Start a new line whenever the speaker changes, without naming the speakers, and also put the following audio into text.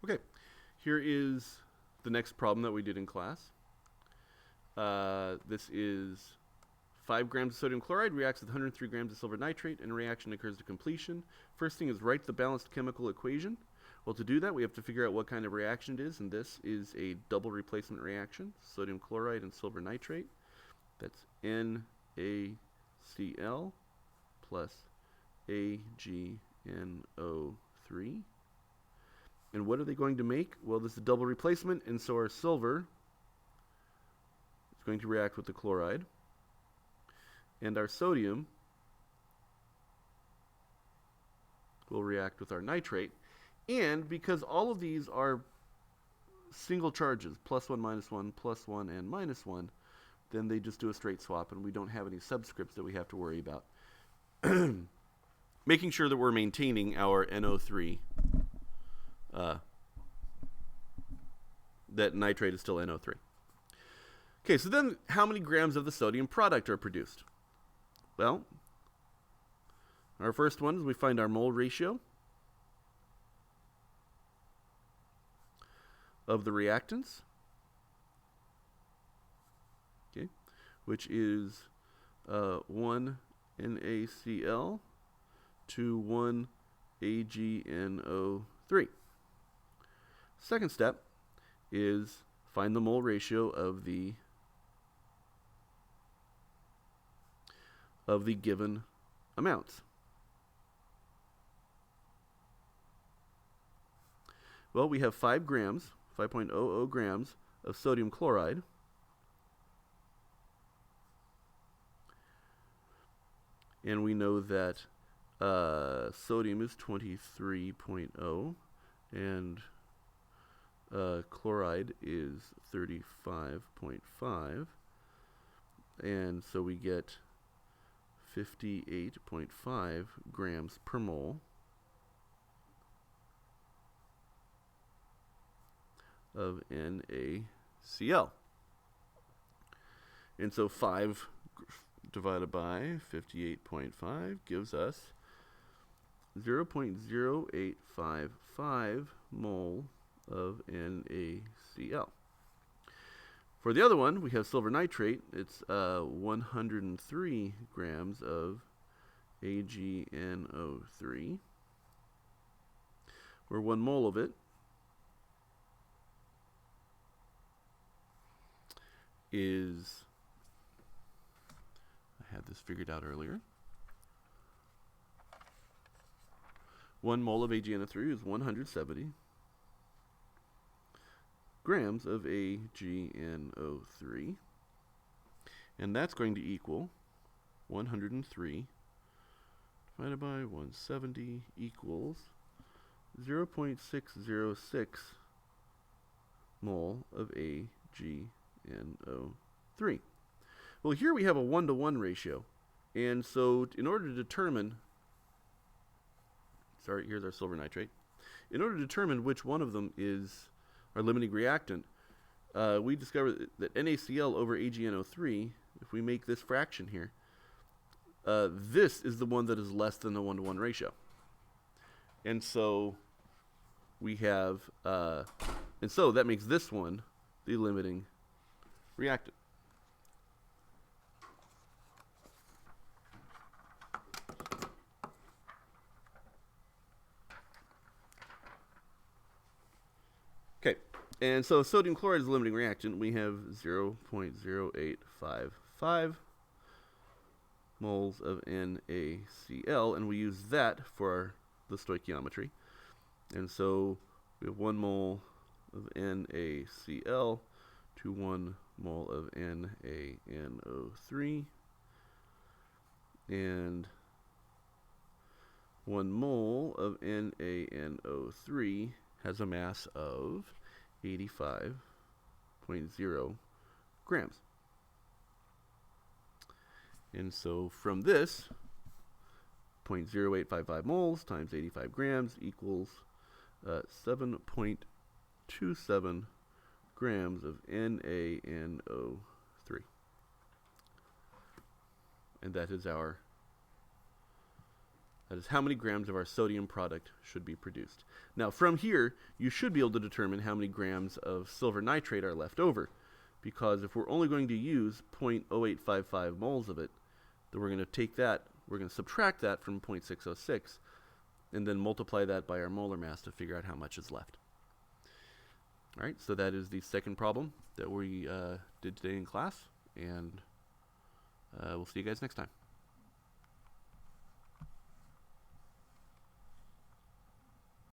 Okay, here is the next problem that we did in class. This is 5 grams of sodium chloride reacts with 103 grams of silver nitrate, and a reaction occurs to completion. First thing is write the balanced chemical equation. Well, to do that, we have to figure out what kind of reaction it is, and this is a double replacement reaction, sodium chloride and silver nitrate. That's NaCl plus AgNO3. And what are they going to make? Well, this is a double replacement, and so our silver is going to react with the chloride, and our sodium will react with our nitrate. And because all of these are single charges, +1, -1, +1, and -1, then they just do a straight swap, and we don't have any subscripts that we have to worry about. Making sure that we're maintaining our NO3, that nitrate is still NO3. Okay, so then how many grams of the sodium product are produced? Well, our first one is we find our mole ratio of the reactants, okay, which is 1 NaCl to 1 AgNO3. Second step is find the mole ratio of the given amounts. Well, we have 5 grams, 5.00 grams of sodium chloride. And we know that sodium is 23.0 and chloride is 35.5. And so we get 58.5 grams per mole of NaCl. And so 5 divided by 58.5 gives us 0.0855 mole of NaCl. For the other one, we have silver nitrate. It's 103 grams of AgNO3, where 1 mole of it is, I had this figured out earlier, 1 mole of AgNO3 is 170 grams of AgNO3, and that's going to equal 103 divided by 170 equals 0.606 mole of AgNO3. Well, here we have a 1-to-1 ratio, and so in order to determine, here's our silver nitrate. In order to determine which one of them is our limiting reactant, we discovered that NaCl over AgNO3, if we make this fraction here, this is the one that is less than the 1-to-1 ratio. And so we have, and so that makes this one the limiting reactant. Okay, and so sodium chloride is a limiting reactant. We have 0.0855 moles of NaCl, and we use that for the stoichiometry. And so we have 1 mole of NaCl to 1 mole of NaNO3, and 1 mole of NaNO3 has a mass of 85.0 grams. And so from this, 0.0855 moles times 85 grams equals 7.27 grams of NaNO3. And that is our That is how many grams of our sodium product should be produced. Now from here, you should be able to determine how many grams of silver nitrate are left over, because if we're only going to use 0.0855 moles of it, then we're going to take that, we're going to subtract that from 0.606, and then multiply that by our molar mass to figure out how much is left. All right, so that is the second problem that we did today in class, and we'll see you guys next time.